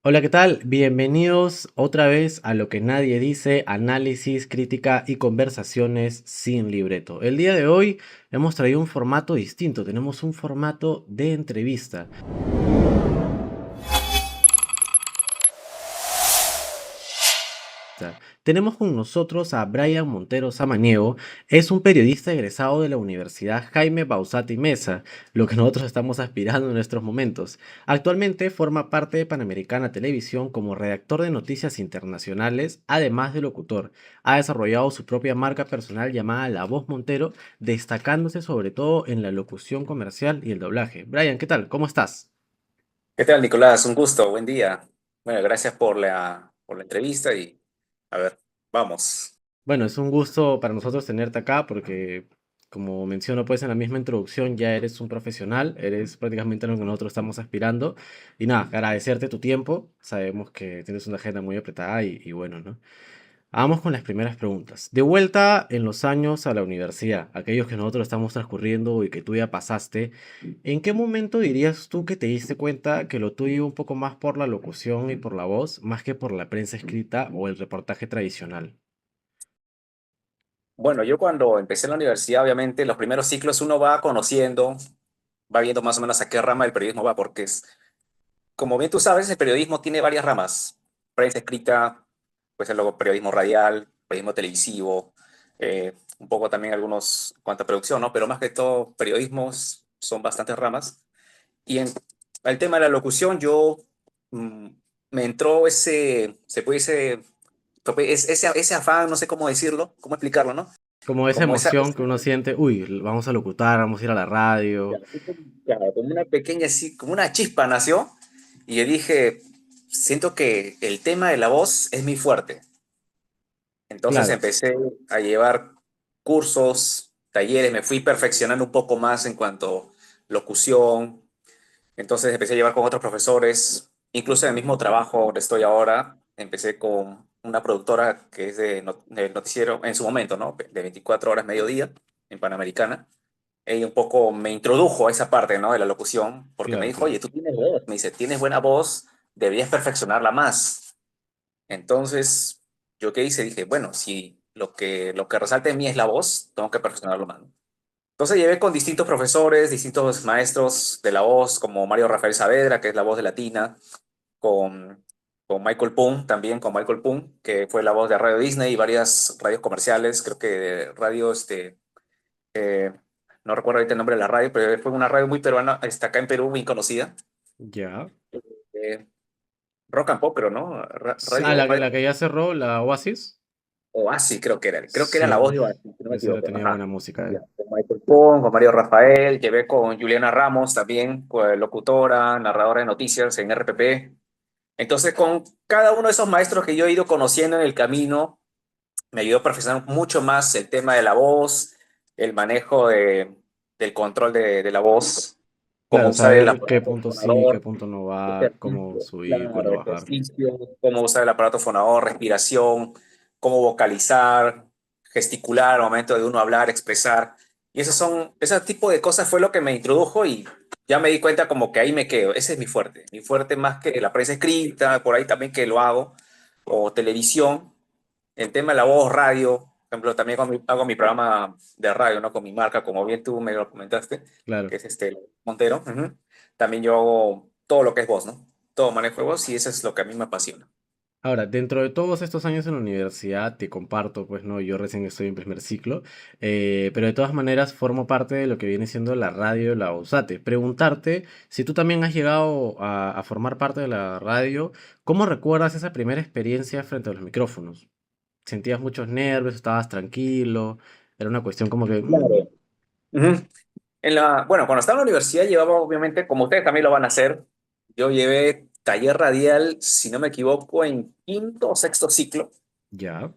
Hola, ¿qué tal? Bienvenidos otra vez a Lo que nadie dice, análisis, crítica y conversaciones sin libreto. El día de hoy hemos traído un formato distinto, tenemos un formato de entrevista. Tenemos con nosotros a Brian Montero Samaniego, es un periodista egresado de la Universidad Jaime Bauzati Mesa, lo que nosotros estamos aspirando en nuestros momentos. Actualmente forma parte de Panamericana Televisión como redactor de noticias internacionales, además de locutor. Ha desarrollado su propia marca personal llamada La Voz Montero, destacándose sobre todo en la locución comercial y el doblaje. Brian, ¿qué tal? ¿Cómo estás? ¿Qué tal, Nicolás? Un gusto, buen día. Bueno, gracias por la entrevista y a ver, vamos. Bueno, es un gusto para nosotros tenerte acá porque, como menciono pues en la misma introducción, ya eres un profesional, eres prácticamente lo que nosotros estamos aspirando. Y nada, agradecerte tu tiempo. Sabemos que tienes una agenda muy apretada y bueno, ¿no? Vamos con las primeras preguntas. De vuelta en los años a la universidad, aquellos que nosotros estamos transcurriendo y que tú ya pasaste, ¿en qué momento dirías tú que te diste cuenta que lo tuyo iba un poco más por la locución y por la voz, más que por la prensa escrita o el reportaje tradicional? Bueno, yo cuando empecé en la universidad, obviamente, los primeros ciclos uno va conociendo, va viendo más o menos a qué rama del periodismo va, porque como bien tú sabes, el periodismo tiene varias ramas. Prensa escrita, puede ser luego periodismo radial, periodismo televisivo, un poco también algunos, cuanta producción, ¿no? Pero más que todo, periodismos son bastantes ramas. Y en el tema de la locución, yo mm, me entró ese afán, no sé cómo decirlo, cómo explicarlo, ¿no? Como esa Como emoción que uno siente, uy, vamos a locutar, vamos a ir a la radio. como una pequeña, así, como una chispa nació, y yo dije, siento que el tema de la voz es mi fuerte. Entonces Claro, empecé a llevar cursos, talleres, me fui perfeccionando un poco más en cuanto a locución. Entonces empecé a llevar con otros profesores, incluso en el mismo trabajo donde estoy ahora, empecé con una productora que es de noticiero en su momento, ¿no? De 24 horas, mediodía, en Panamericana. Ella un poco me introdujo a esa parte, ¿no? De la locución, porque me claro, dijo, oye, claro. tú tienes voz, me dice, tienes buena voz, deberías perfeccionarla más. Entonces, ¿yo qué hice? Dije, bueno, si lo que resalta en mí es la voz, tengo que perfeccionarlo más, ¿no? Entonces llevé con distintos profesores, distintos maestros de la voz, como Mario Rafael Saavedra, que es la voz de Latina, con, con Michael Poon, también con Michael Poon, que fue la voz de Radio Disney y varias radios comerciales, creo que de radio, eh, no recuerdo ahorita el nombre de la radio, pero fue una radio muy peruana, está acá en Perú, muy conocida, Ya. eh, Rock and Pop, pero ¿no? Ah, Radio, la que ya cerró, la Oasis. Oasis, creo que era Sí, la voz de uff, Oasis, si no me ese equivoco, tenía ajá. buena música, Ya, con Michael Poon, con Mario Rafael, llevé con Juliana Ramos también, pues, locutora, narradora de noticias en RPP. Entonces, con cada uno de esos maestros que yo he ido conociendo en el camino, me ayudó a perfeccionar mucho más el tema de la voz, el manejo del control de la voz, cómo Claro, usar el saber qué aparato punto sí, qué fonador, punto no va, cómo ejercicio, subir, claro, cuándo bajar. ejercicio, cómo usar el aparato fonador, respiración, cómo vocalizar, gesticular al momento de uno hablar, expresar. Y ese tipo de cosas fue lo que me introdujo y ya me di cuenta como que ahí me quedo. Ese es mi fuerte más que la prensa escrita, por ahí también que lo hago, o televisión. El tema de la voz, radio, por ejemplo, también hago mi programa de radio, ¿no? Con mi marca, como bien tú me lo comentaste, que Claro. es Montero. Ujú. También yo hago todo lo que es voz, ¿no? Todo manejo de voz y eso es lo que a mí me apasiona. Ahora, dentro de todos estos años en la universidad, te comparto, pues no, yo recién estoy en primer ciclo, pero de todas maneras formo parte de lo que viene siendo la radio, la USATE. Preguntarte si tú también has llegado a formar parte de la radio, ¿cómo recuerdas esa primera experiencia frente a los micrófonos? ¿Sentías muchos nervios? ¿Estabas tranquilo? Era una cuestión como que... Claro. Ujú. Bueno, cuando estaba en la universidad llevaba, obviamente, como ustedes también lo van a hacer, yo llevé taller radial, si no me equivoco, en quinto o sexto ciclo. Ya,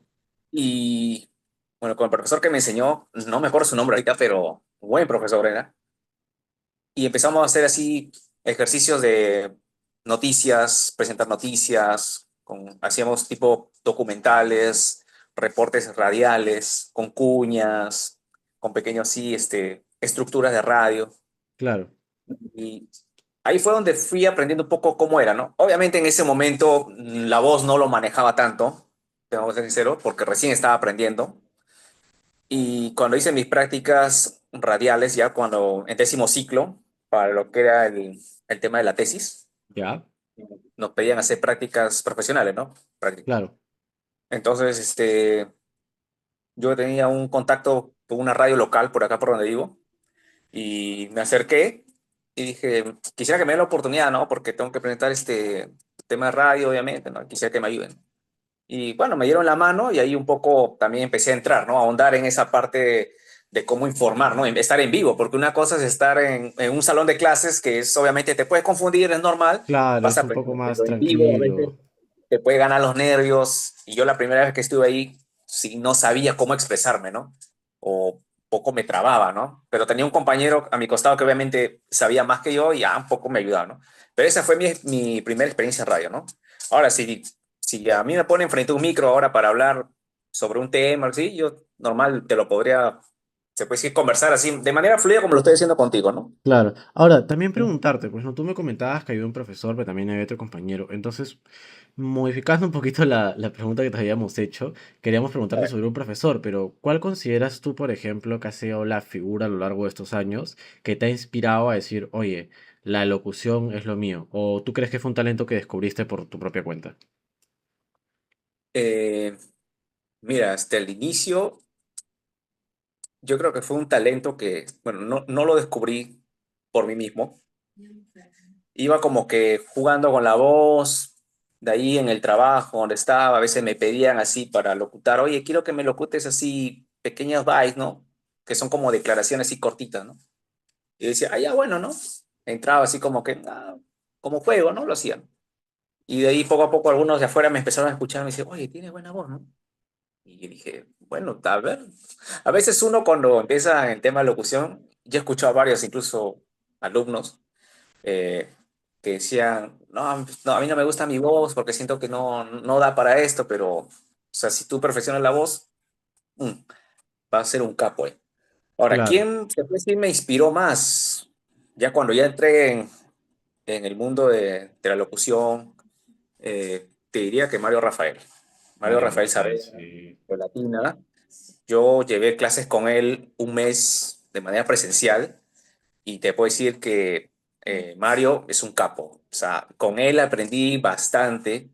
Y bueno, con el profesor que me enseñó, no me acuerdo su nombre ahorita, pero buen profesor era. Y empezamos a hacer así ejercicios de noticias, presentar noticias, hacíamos tipo documentales, reportes radiales, con cuñas, con pequeños así, estructuras de radio. claro. ahí fue donde fui aprendiendo un poco cómo era, ¿no? Obviamente en ese momento la voz no lo manejaba tanto, tengo que ser sincero, porque recién estaba aprendiendo. Y cuando hice mis prácticas radiales, ya cuando en décimo ciclo, para lo que era el tema de la tesis, ¿Ya? nos pedían hacer prácticas profesionales, ¿no? Claro, Entonces, yo tenía un contacto con una radio local por acá por donde vivo y me acerqué y dije, quisiera que me den la oportunidad, ¿no? Porque tengo que presentar este tema de radio, obviamente, ¿no? Quisiera que me ayuden. Y bueno, me dieron la mano y ahí un poco también empecé a entrar, ¿no? A ahondar en esa parte de cómo informar, ¿no? Estar en vivo, porque una cosa es estar en un salón de clases que es obviamente te puedes confundir, es normal, claro, vas es un poco aprendiendo, más pero en vivo a veces tranquilo. te puede ganar los nervios. Y yo la primera vez que estuve ahí, sí, no sabía cómo expresarme, ¿no? O poco me trababa, ¿no? Pero tenía un compañero a mi costado que obviamente sabía más que yo y ya un poco me ayudaba, ¿no? Pero esa fue mi primera experiencia en radio, ¿no? Ahora, si a mí me ponen frente a un micro ahora para hablar sobre un tema, así, yo normal te lo podría, se puede decir, conversar así, de manera fluida como lo estoy haciendo contigo, ¿no? Claro. Ahora, también preguntarte, pues no, tú me comentabas que había un profesor, pero también había otro compañero. Entonces, modificando un poquito la pregunta que te habíamos hecho, queríamos preguntarte sobre un profesor, pero ¿cuál consideras tú, por ejemplo, que ha sido la figura a lo largo de estos años que te ha inspirado a decir, oye, la locución es lo mío? ¿O tú crees que fue un talento que descubriste por tu propia cuenta? Eh, Mira, hasta el inicio, yo creo que fue un talento que, bueno, no lo descubrí por mí mismo. Iba como que jugando con la voz, de ahí en el trabajo donde estaba, a veces me pedían así para locutar, oye, quiero que me locutes así pequeñas bytes, ¿no? Que son como declaraciones así cortitas, ¿no? Y decía, ah, ya, bueno, ¿no? Entraba así como que, como juego, ¿no? Lo hacían. Y de ahí poco a poco algunos de afuera me empezaron a escuchar y me decían, oye, tienes buena voz, ¿no? Y yo dije, bueno, a ver. A veces uno cuando empieza en el tema de locución, yo he escuchado a varios, incluso alumnos, eh, que decían, no, no, a mí no me gusta mi voz porque siento que no da para esto, pero, o sea, si tú perfeccionas la voz, mm, va a ser un capo, eh. Ahora, Claro. ¿quién se puede decir me inspiró más? Ya cuando ya entré en el mundo de la locución, te diría que Mario Rafael. Mario Mario Rafael Rafael, Saavedra, sí. de Latina. Yo llevé clases con él un mes de manera presencial y te puedo decir que Mario es un capo. O sea, con él aprendí bastante,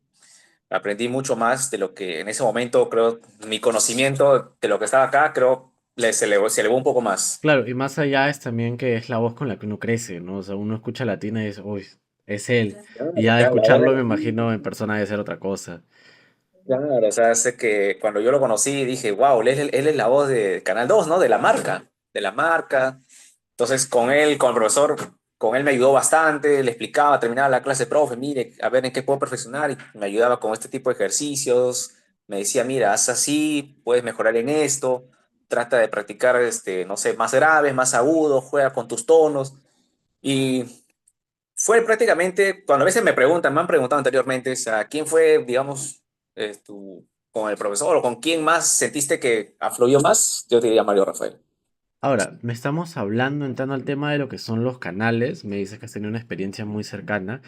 aprendí mucho más de lo que en ese momento creo, mi conocimiento de lo que estaba acá, creo, se elevó un poco más. Claro, y más allá es también que es la voz con la que uno crece, ¿no? O sea, uno escucha latina y dice, uy, es él. Claro, Y ya de claro, ahora, escucharlo, me imagino, en persona debe ser otra cosa. claro, o sea, sé que cuando yo lo conocí dije, wow, él es la voz de Canal 2, ¿no? De la marca, de la marca. Entonces, con él, con el profesor, con él me ayudó bastante, le explicaba, terminaba la clase, profe, mire, a ver en qué puedo perfeccionar, y me ayudaba con este tipo de ejercicios, me decía, mira, haz así, puedes mejorar en esto, trata de practicar, no sé, más graves, más agudos, juega con tus tonos, y fue prácticamente, cuando a veces me preguntan, me han preguntado anteriormente, o sea, ¿quién fue, digamos, con el profesor o con quién más sentiste que afluyó más? Yo te diría Mario Rafael. Ahora, me estamos hablando, entrando al tema de lo que son los canales. Me dices que has tenido una experiencia muy cercana.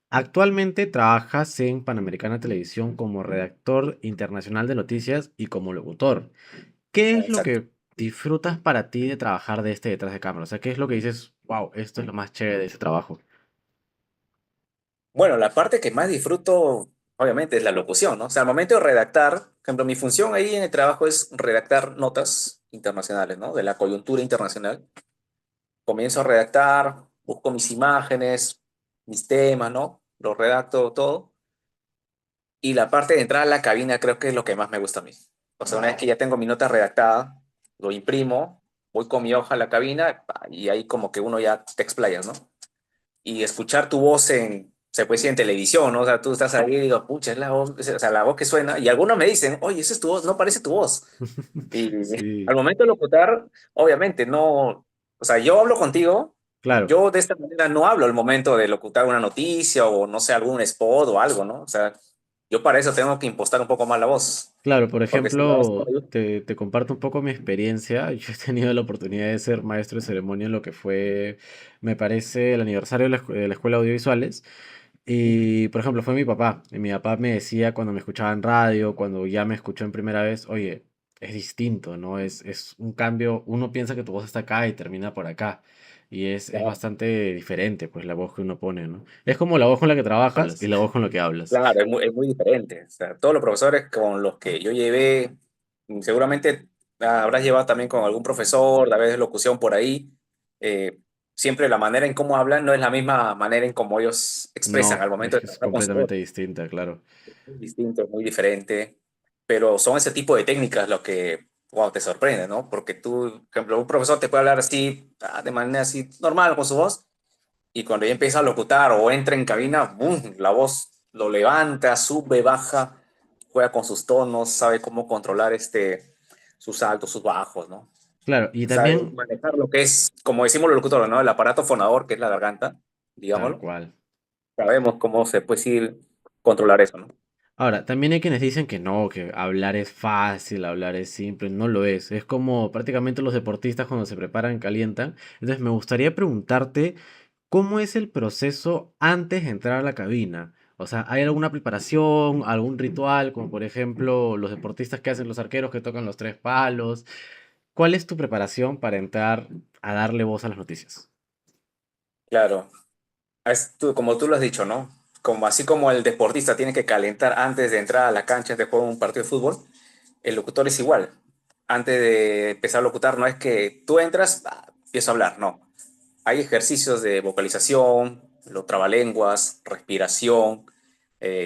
Actualmente trabajas en Panamericana Televisión como redactor internacional de noticias y como locutor. ¿Qué es lo Exacto. que disfrutas para ti de trabajar de este detrás de cámara? O sea, ¿qué es lo que dices, wow, esto es lo más chévere de ese trabajo? Bueno, la parte que más disfruto, obviamente, es la locución, ¿no? O sea, al momento de redactar, por ejemplo, mi función ahí en el trabajo es redactar notas internacionales, ¿no? De la coyuntura internacional. Comienzo a redactar, busco mis imágenes, mis temas, ¿no? Lo redacto todo. Y la parte de entrar a la cabina creo que es lo que más me gusta a mí. O sea, una vez que ya tengo mi nota redactada, lo imprimo, voy con mi hoja a la cabina y ahí como que uno ya te explayas, ¿no? Y escuchar tu voz se puede decir en televisión, ¿no? O sea, tú estás ahí y digo, pucha, es la voz, o sea, la voz que suena, y algunos me dicen, oye, esa es tu voz, no parece tu voz. Y al Sí, momento de locutar, obviamente, no, o sea, yo hablo contigo, claro. yo de esta manera no hablo al momento de locutar una noticia o, no sé, algún spot o algo, ¿no? O sea, Yo para eso tengo que impostar un poco más la voz, Claro, por porque si la voz no ejemplo, ayuda. te comparto un poco mi experiencia. Yo he tenido la oportunidad de ser maestro de ceremonia en lo que fue, me parece, el aniversario de la Escuela de Audiovisuales. Y, por ejemplo, fue mi papá. Y mi papá me decía cuando me escuchaba en radio, cuando ya me escuchó en primera vez, oye, es distinto, ¿no? Es un cambio. Uno piensa que tu voz está acá y termina por acá. Y es bastante diferente, pues, la voz que uno pone, ¿no? Es como la voz con la que trabajas y Hablas. la voz con la que hablas. Claro, es muy diferente. O sea, todos los profesores con los que yo llevé, seguramente habrás llevado también con algún profesor, a veces locución por ahí. Siempre la manera en cómo hablan no es la misma manera en cómo ellos expresan No, al momento es de que es trabajar con su voz. completamente distinta, claro. Es muy distinto, es muy diferente. Pero son ese tipo de técnicas lo que, wow, te sorprende, ¿no? Porque tú, por ejemplo, un profesor te puede hablar así, de manera así normal con su voz, y cuando ya empieza a locutar o entra en cabina, ¡boom! La voz lo levanta, sube, baja, juega con sus tonos, sabe cómo controlar sus altos, sus bajos, ¿no? Claro, y Sabe también, manejar lo que es, como decimos los locutores, ¿no? El aparato fonador, que es la garganta, tal digámoslo. cual. Sabemos cómo se puede ir controlar eso, ¿no? Ahora, también hay quienes dicen que no, que hablar es fácil, hablar es simple, no lo es. Es como prácticamente los deportistas cuando se preparan calientan. Entonces me gustaría preguntarte, ¿cómo es el proceso antes de entrar a la cabina? O sea, ¿hay alguna preparación, algún ritual, como por ejemplo los deportistas que hacen los arqueros que tocan los tres palos? ¿Cuál es tu preparación para entrar a darle voz a las noticias? Claro. Como tú lo has dicho, ¿no? Como, así como el deportista tiene que calentar antes de entrar a la cancha de juego un partido de fútbol, el locutor es igual. Antes de empezar a locutar, no es que tú entras, empiezo a hablar, no. Hay ejercicios de vocalización, los trabalenguas, respiración,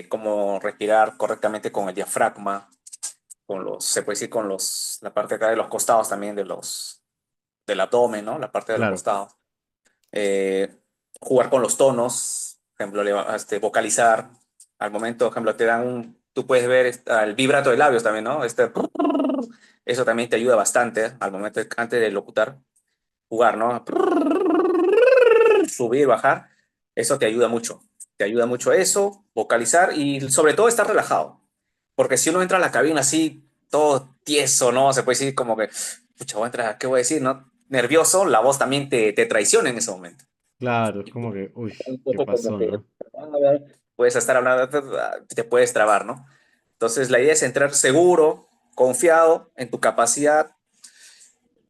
cómo respirar correctamente con el diafragma, se puede decir con la parte de acá de los costados también del abdomen, ¿no? La parte de los Claro, costados. Eh, Jugar con los tonos, por ejemplo, vocalizar. Al momento, por ejemplo, tú puedes ver el vibrato de labios también, ¿no? Eso también te ayuda bastante al momento, antes de locutar, jugar, ¿no? Subir, bajar, eso te ayuda mucho. Te ayuda mucho eso, vocalizar y sobre todo estar relajado. Porque si uno entra a la cabina así, todo tieso, ¿no? Se puede decir como que, pucha, voy a entrar, ¿qué voy a decir, no? Nervioso, la voz también te traiciona en ese momento. claro, es como que, uy, Un ¿qué poco como pasó, que no? puedes estar hablando, te puedes trabar, ¿no? Entonces la idea es entrar seguro, confiado en tu capacidad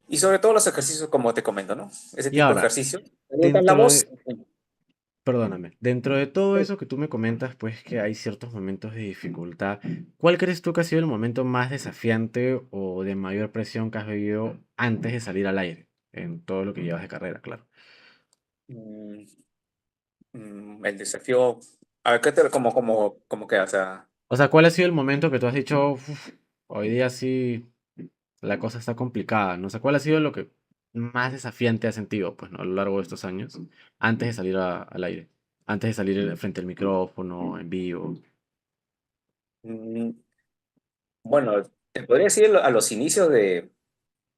y sobre todo los ejercicios como te comento, ¿no? Ese Y tipo de ahora, ejercicio. Calientas la dentro voz. de, perdóname, dentro de todo eso que tú me comentas, pues que hay ciertos momentos de dificultad, ¿cuál crees tú que ha sido el momento más desafiante o de mayor presión que has vivido antes de salir al aire? En todo lo que llevas de carrera, claro. mm, el desafío. A ver, cómo queda? O sea, O sea, ¿cuál ha sido el momento que tú has dicho, "Uf, hoy día sí la cosa está complicada"? No sé, ¿cuál ha sido lo que más desafiante has sentido, pues, ¿no? A lo largo de estos años, antes de salir al aire, antes de salir frente al micrófono, en vivo. mm, bueno, te podría decir a los inicios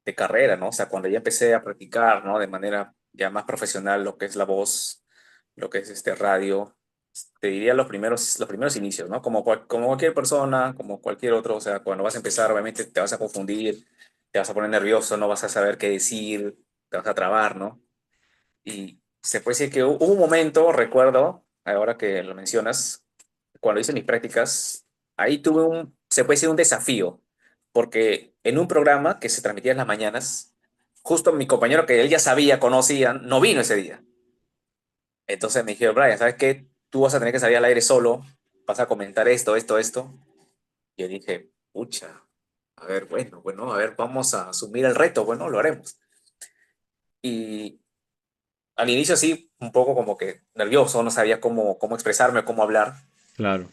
de carrera, ¿no? O sea, cuando ya empecé a practicar, ¿no? De manera ya más profesional lo que es la voz, lo que es radio, te diría los primeros inicios, ¿no? Como cualquier persona, como cualquier otro, o sea, cuando vas a empezar, obviamente te vas a confundir, te vas a poner nervioso, no vas a saber qué decir, te vas a trabar, ¿no? Y se puede decir que hubo un momento, recuerdo, ahora que lo mencionas, cuando hice mis prácticas, ahí tuve se puede decir un desafío, porque en un programa que se transmitía en las mañanas, justo mi compañero que él ya sabía, conocía, no vino ese día. Entonces me dijeron, Brian, ¿sabes qué? Tú vas a tener que salir al aire solo, vas a comentar esto, esto, esto. Y yo dije, pucha, a ver, bueno, a ver, vamos a asumir el reto, bueno, lo haremos. Y al inicio sí, un poco como que nervioso, no sabía cómo expresarme, cómo hablar. Claro.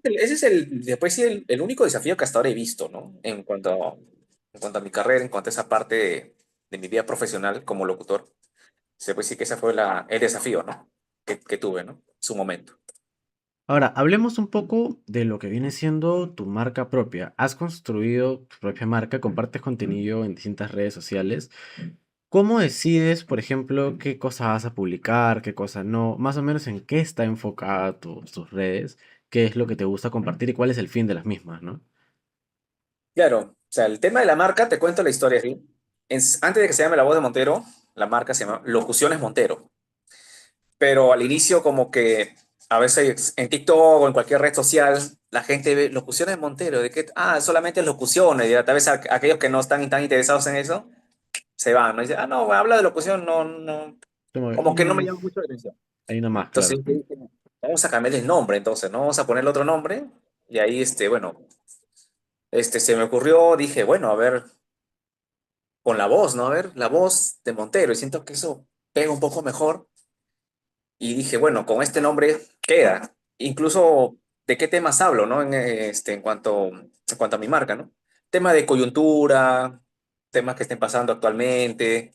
Ese es después sí, el único desafío que hasta ahora he visto, ¿no? En cuanto a mi carrera, en cuanto a esa parte de mi vida profesional como locutor, se puede decir que ese fue el desafío, ¿no? Que tuve, ¿no? Su momento. Ahora, hablemos un poco de lo que viene siendo tu marca propia. Has construido tu propia marca, compartes contenido en distintas redes sociales. ¿Cómo decides, por ejemplo, qué cosa vas a publicar, qué cosa no? Más o menos en qué está enfocada tus redes. qué es lo que te gusta compartir y cuál es el fin de las mismas, ¿no? Claro, o sea, el tema de la marca, te cuento la historia, ¿sí? Antes de que se llame La Voz de Montero, la marca se llama Locuciones Montero. Pero al inicio como que a veces en TikTok o en cualquier red social la gente ve locuciones de Montero, de que, solamente locuciones, y tal vez aquellos que no están tan interesados en eso, se van, ¿no? Y dicen, no, habla de locución, no, no, Como, como que no me llama mucho la atención. ahí nomás, Entonces claro. yo dije, vamos a cambiarle el nombre, entonces, ¿no? Vamos a ponerle otro nombre, y ahí, bueno, se me ocurrió, dije, bueno, a ver, con la voz, ¿no? A ver, la voz de Montero, y siento que eso pega un poco mejor. Y dije, bueno, con este nombre queda. Incluso, ¿de qué temas hablo, no? En cuanto a mi marca, ¿no? Tema de coyuntura, temas que estén pasando actualmente,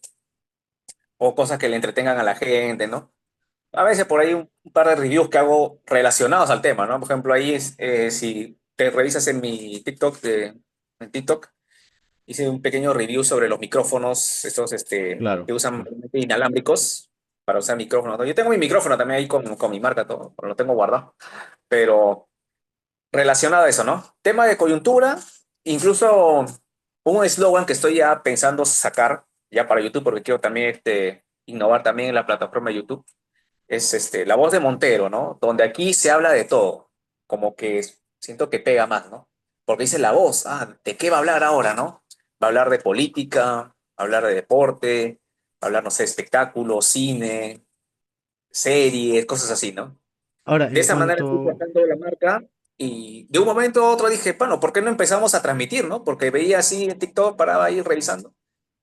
o cosas que le entretengan a la gente, ¿no? A veces por ahí un par de reviews que hago relacionados al tema, ¿no? Por ejemplo, ahí si te revisas en mi TikTok, en TikTok, hice un pequeño review sobre los micrófonos, estos Claro, que usan claro. inalámbricos para usar micrófonos, ¿no? Yo tengo mi micrófono también ahí con mi marca, todo, pero lo tengo guardado. Pero relacionado a eso, ¿no? Tema de coyuntura, incluso un eslogan que estoy ya pensando sacar ya para YouTube, porque quiero también innovar también en la plataforma de YouTube, es La Voz de Montero, ¿no? Donde aquí se habla de todo, como que siento que pega más, ¿no? Porque dice la voz, ¿de qué va a hablar ahora, no? Va a hablar de política, va a hablar de deporte, va a hablar, no sé, espectáculo, cine, series, cosas así, ¿no? Ahora, De en esa manera fui cuanto, tratando la marca y de un momento a otro dije, bueno, ¿por qué no empezamos a transmitir, no? Porque veía así en TikTok, paraba ahí revisando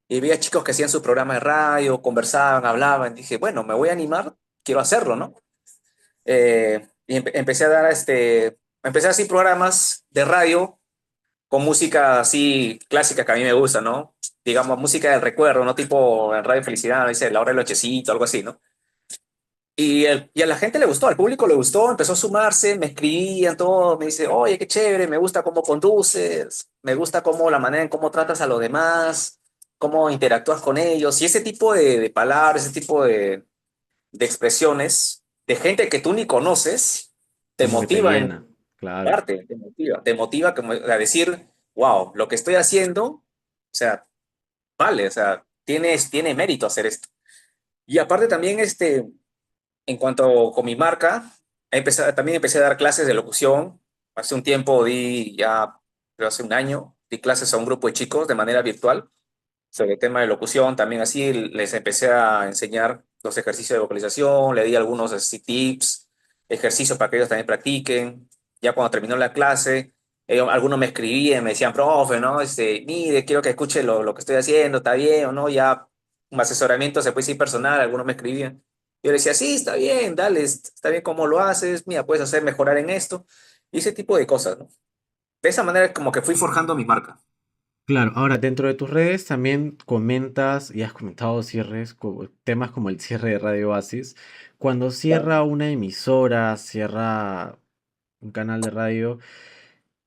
y veía chicos que hacían su programa de radio, conversaban, hablaban, dije, bueno, me voy a animar, quiero hacerlo, ¿no? Y empecé a dar empecé así programas de radio con música así clásica que a mí me gusta, ¿no? Digamos, música del recuerdo, ¿no? Tipo en Radio Felicidad, dice La Hora del Nochecito, algo así, ¿no? Y a la gente le gustó, al público le gustó, empezó a sumarse, me escribían todo, me dice, oye, qué chévere, me gusta cómo conduces, me gusta cómo la manera en cómo tratas a los demás, cómo interactúas con ellos, y ese tipo de palabras, ese tipo de expresiones de gente que tú ni conoces, te como que te motiva llena, en claro. parte, te motiva como a decir, wow, lo que estoy haciendo, o sea, vale, o sea, tiene mérito hacer esto. Y aparte también, en cuanto con mi marca, también empecé a dar clases de locución. Hace un tiempo creo hace un año, di clases a un grupo de chicos de manera virtual sobre el tema de locución, también así les empecé a enseñar los ejercicios de vocalización, le di algunos así, tips, ejercicios para que ellos también practiquen. Ya cuando terminó la clase, algunos me escribían, me decían, profe, ¿no? Mire, quiero que escuche lo que estoy haciendo, ¿está bien o no? Ya un asesoramiento se puede decir personal, algunos me escribían. Yo le decía, sí, está bien, dale, está bien cómo lo haces, mira, puedes hacer mejorar en esto, y ese tipo de cosas, ¿no? De esa manera como que fui forjando mi marca. Claro, ahora dentro de tus redes también comentas y has comentado temas como el cierre de Radio Oasis. Cuando cierra una emisora, cierra un canal de radio,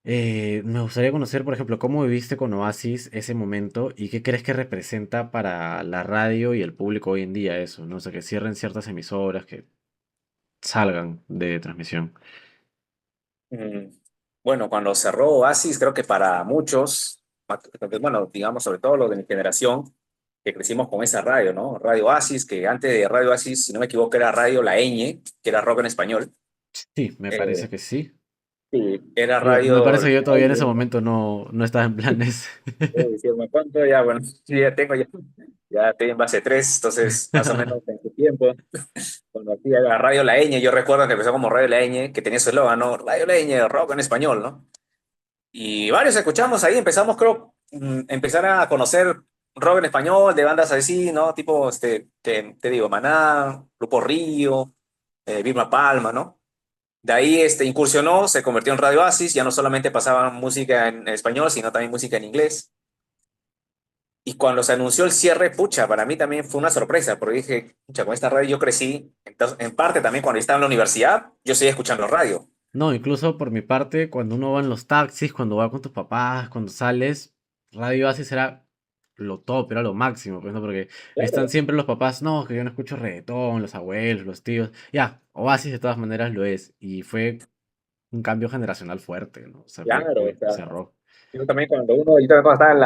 me gustaría conocer, por ejemplo, cómo viviste con Oasis ese momento y qué crees que representa para la radio y el público hoy en día eso, ¿no? O sea, que cierren ciertas emisoras, que salgan de transmisión. Mm, Bueno, cuando cerró Oasis, creo que para muchos, bueno, digamos sobre todo los de mi generación, que crecimos con esa radio, ¿no? Radio Oasis, que antes de Radio Oasis, si no me equivoco, era Radio La Ñ, que era rock en español. Sí, me parece Eh, que sí. sí, era Pero me Radio parece La que yo todavía en ese Ñ. momento no estaba en planes. Decirme cuánto, ya, bueno, sí, ya estoy en base 3, entonces más o menos en su tiempo, cuando hacía la Radio La Ñ, yo recuerdo que empezó como Radio La Ñ, que tenía su eslogan, ¿no? Radio La Ñ, rock en español, ¿no? Y varios escuchamos ahí, empezamos, creo, empezar a conocer rock en español de bandas así, ¿no? Tipo, te digo, Maná, Grupo Río, Vilma Palma, ¿no? De ahí incursionó, se convirtió en Radio Oasis, ya no solamente pasaban música en español, sino también música en inglés. Y cuando se anunció el cierre, pucha, para mí también fue una sorpresa, porque dije, pucha, con esta radio yo crecí, entonces, en parte también cuando estaba en la universidad, yo seguía escuchando radio. No, incluso por mi parte, cuando uno va en los taxis, cuando va con tus papás, cuando sales, Radio Oasis era lo top, era lo máximo, pues, ¿no? Porque ahí están Claro. siempre los papás, no, que yo no escucho reggaetón, los abuelos, los tíos. Ya, Oasis de todas maneras lo es. Y fue un cambio generacional fuerte, ¿no? O sea, fue Claro, o que sea, cerró. yo también cuando estaba en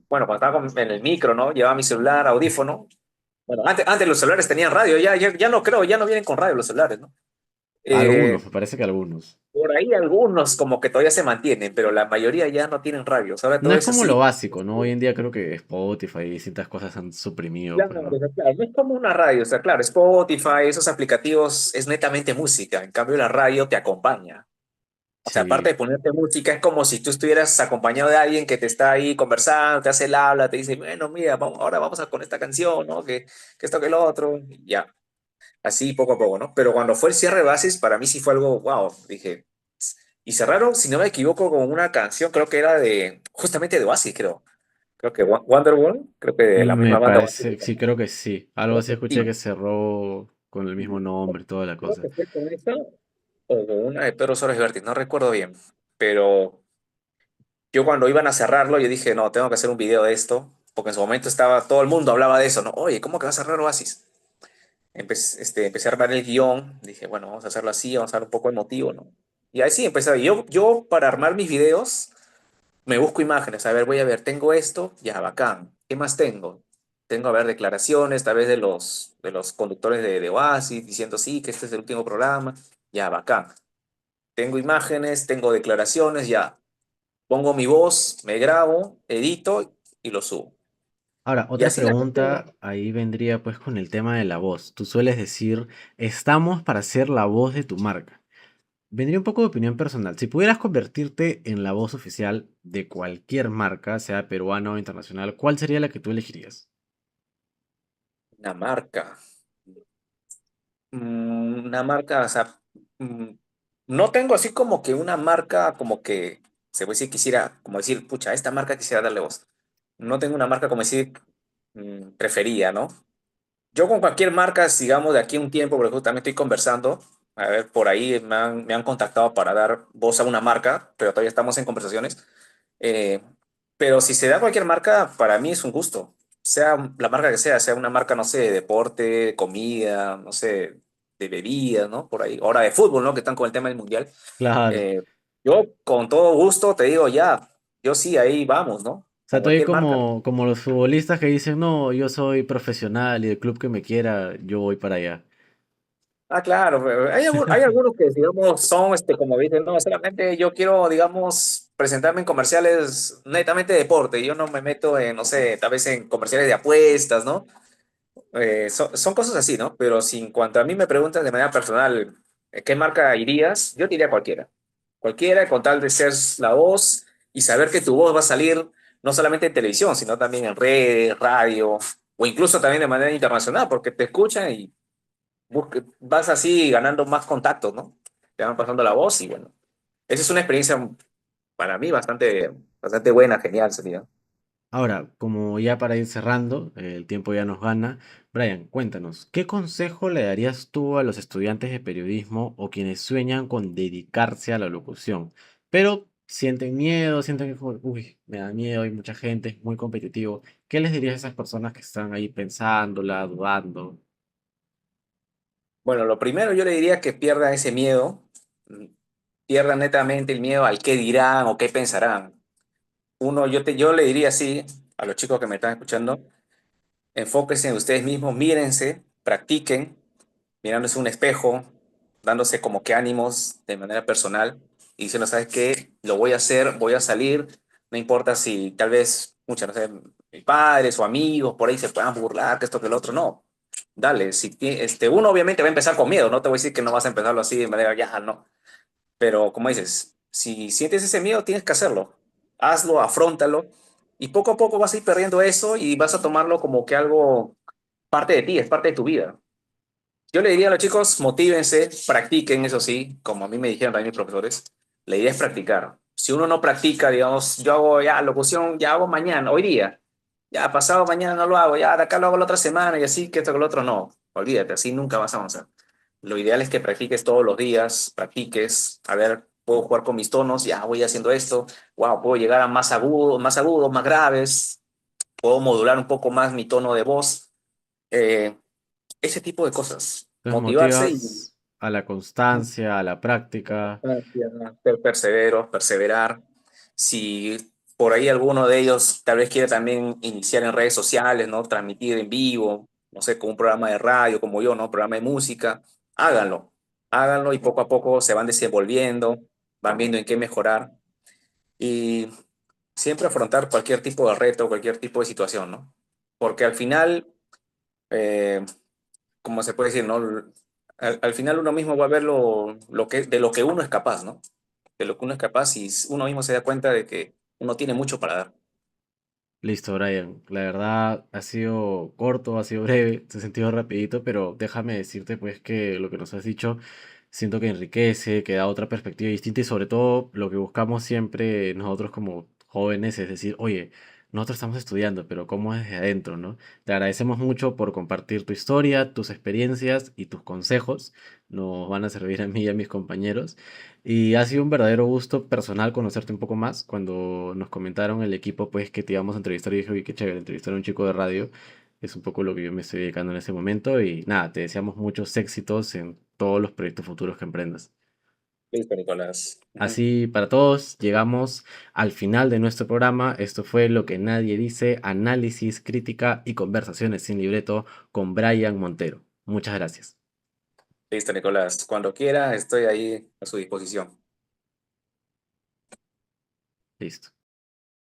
bueno, cuando estaba en el micro, ¿no? Llevaba mi celular, audífono. Bueno, antes los celulares tenían radio, ya no creo, ya no vienen con radio los celulares, ¿no? Algunos, Eh, me parece que algunos. por ahí algunos como que todavía se mantienen, pero la mayoría ya no tienen radios. Ahora No todo es es como lo así. básico, ¿no? Hoy en día creo que Spotify y distintas cosas han suprimido, pues, Claro, o ¿no? sea, claro, no es como una radio, o sea, claro, Spotify, esos aplicativos es netamente música, en cambio la radio te acompaña. O sea, aparte Sí. de ponerte música, es como si tú estuvieras acompañado de alguien que te está ahí conversando, te hace el habla, te dice, bueno, mira, ahora vamos a con esta canción, ¿no? Que esto, que lo otro, y ya, así poco a poco, ¿no? Pero cuando fue el cierre de Basis, para mí sí fue algo, wow, dije, y cerraron, si no me equivoco, con una canción, creo que era justamente de Oasis, creo que Wonderwall, creo que de la Me misma banda Oasis. parece, sí, creo que sí. Algo Creo así que escuché sí, que cerró con el mismo nombre y toda la creo cosa. que fue con esa o con una de Pedro Suárez Vértiz, no recuerdo bien, pero yo cuando iban a cerrarlo, yo dije, no, tengo que hacer un video de esto, porque en su momento estaba, todo el mundo hablaba de eso, ¿no? Oye, ¿cómo que vas a cerrar Oasis? Empecé a armar el guión, dije, bueno, vamos a hacerlo así, vamos a hacer un poco emotivo, ¿no? Y ahí sí empecé, yo para armar mis videos, me busco imágenes, a ver, voy a ver, tengo esto, ya, bacán, ¿qué más tengo? Tengo, a ver, declaraciones, tal vez de los conductores de Oasis, diciendo, sí, que este es el último programa, ya, bacán. Tengo imágenes, tengo declaraciones, ya. Pongo mi voz, me grabo, edito y lo subo. Ahora, Y otra así la gente, pregunta ahí vendría pues con el tema de la voz. Tú sueles decir, estamos para ser la voz de tu marca. Vendría un poco de opinión personal. Si pudieras convertirte en la voz oficial de cualquier marca, sea peruana o internacional, ¿cuál sería la que tú elegirías? una marca, una marca, o sea, mm, no tengo así como que una marca como que, se puede decir, quisiera, como decir, pucha, a esta marca quisiera darle voz. No tengo una marca como decir preferida, ¿no? Yo con cualquier marca, sigamos de aquí a un tiempo, porque justamente estoy conversando, a ver, por ahí me han contactado para dar voz a una marca, pero todavía estamos en conversaciones. Eh, pero si se da cualquier marca, para mí es un gusto. Sea la marca que sea una marca, no sé, de deporte, comida, no sé, de bebidas, ¿no? Por ahí. Ahora de fútbol, ¿no? Que están con el tema del mundial. Claro. Eh, yo con todo gusto te digo, ya, yo sí, ahí vamos, ¿no? O sea, Con estoy cualquier marca. como los futbolistas que dicen, no, yo soy profesional y el club que me quiera, yo voy para allá. Ah, claro, pero hay algunos que, digamos, son, como dicen, no, solamente yo quiero, digamos, presentarme en comerciales netamente de deporte. Yo no me meto en, no sé, tal vez en comerciales de apuestas, ¿no? Son cosas así, ¿no? Pero si en cuanto a mí me preguntan de manera personal, ¿qué marca irías? Yo diría cualquiera. Cualquiera, con tal de ser la voz y saber que tu voz va a salir no solamente en televisión, sino también en redes, radio, o incluso también de manera internacional, porque te escuchan y vas así ganando más contactos, ¿no? Te van pasando la voz y bueno, esa es una experiencia para mí bastante buena, genial sería. Ahora, como ya para ir cerrando, el tiempo ya nos gana, Brian, cuéntanos, ¿qué consejo le darías tú a los estudiantes de periodismo o quienes sueñan con dedicarse a la locución, pero sienten miedo, sienten que, como, uy, me da miedo, hay mucha gente, es muy competitivo? ¿Qué les dirías a esas personas que están ahí pensándola, dudando? Bueno, lo primero yo le diría que pierdan ese miedo, mm, pierdan netamente el miedo al qué dirán o qué pensarán. Yo le diría así a los chicos que me están escuchando, enfóquense en ustedes mismos, mírense, practiquen, mirándose un espejo, dándose como que ánimos de manera personal y diciendo, ¿sabes qué? Lo voy a hacer, voy a salir, no importa si tal vez, muchas, no sé, mis padres o amigos por ahí se puedan burlar, que esto, que el otro, no. Dale, uno obviamente va a empezar con miedo, no te voy a decir que no vas a empezarlo así de manera, ya, no. Pero como dices, si sientes ese miedo, tienes que hacerlo. Hazlo, afróntalo y poco a poco vas a ir perdiendo eso y vas a tomarlo como que algo parte de ti, es parte de tu vida. Yo le diría a los chicos, motívense, practiquen, eso sí, como a mí me dijeron también mis profesores, la idea es practicar. Si uno no practica, digamos, yo hago ya locución, ya hago mañana, hoy día, ya pasado mañana no lo hago, ya de acá lo hago la otra semana y así, que esto que lo otro no. Olvídate, así nunca vas a avanzar. Lo ideal es que practiques todos los días, practiques, a ver, puedo jugar con mis tonos, ya voy haciendo esto, wow, puedo llegar a más agudos, más graves, puedo modular un poco más mi tono de voz. Eh, ese tipo de cosas. Entonces Motivarse y motivas. a la constancia, a la práctica. Ser perseveros, perseverar. Si por ahí alguno de ellos tal vez quiere también iniciar en redes sociales, ¿no? Transmitir en vivo, no sé, con un programa de radio como yo, ¿no? Programa de música, háganlo. Háganlo y poco a poco se van desenvolviendo, van viendo en qué mejorar y siempre afrontar cualquier tipo de reto, cualquier tipo de situación, ¿no? Porque al final, eh, como se puede decir, ¿no? Al final uno mismo va a ver de lo que uno es capaz, ¿no? De lo que uno es capaz y uno mismo se da cuenta de que uno tiene mucho para dar. Listo, Brian. La verdad ha sido corto, ha sido breve, se ha sentido rapidito, pero déjame decirte pues que lo que nos has dicho siento que enriquece, que da otra perspectiva distinta y sobre todo lo que buscamos siempre nosotros como jóvenes es decir, oye, nosotros estamos estudiando, pero ¿cómo es desde adentro, no? Te agradecemos mucho por compartir tu historia, tus experiencias y tus consejos. Nos van a servir a mí y a mis compañeros. Y ha sido un verdadero gusto personal conocerte un poco más. Cuando nos comentaron el equipo, pues que te íbamos a entrevistar, y dije, uy, qué chévere, entrevistar a un chico de radio. Es un poco lo que yo me estoy dedicando en ese momento. Y nada, te deseamos muchos éxitos en todos los proyectos futuros que emprendas. Listo, Nicolás. Ujú. Así, para todos, llegamos al final de nuestro programa. Esto fue Lo que nadie dice, análisis, crítica y conversaciones sin libreto con Brian Montero. Muchas gracias. Listo, Nicolás. Cuando quiera, estoy ahí a su disposición. Listo.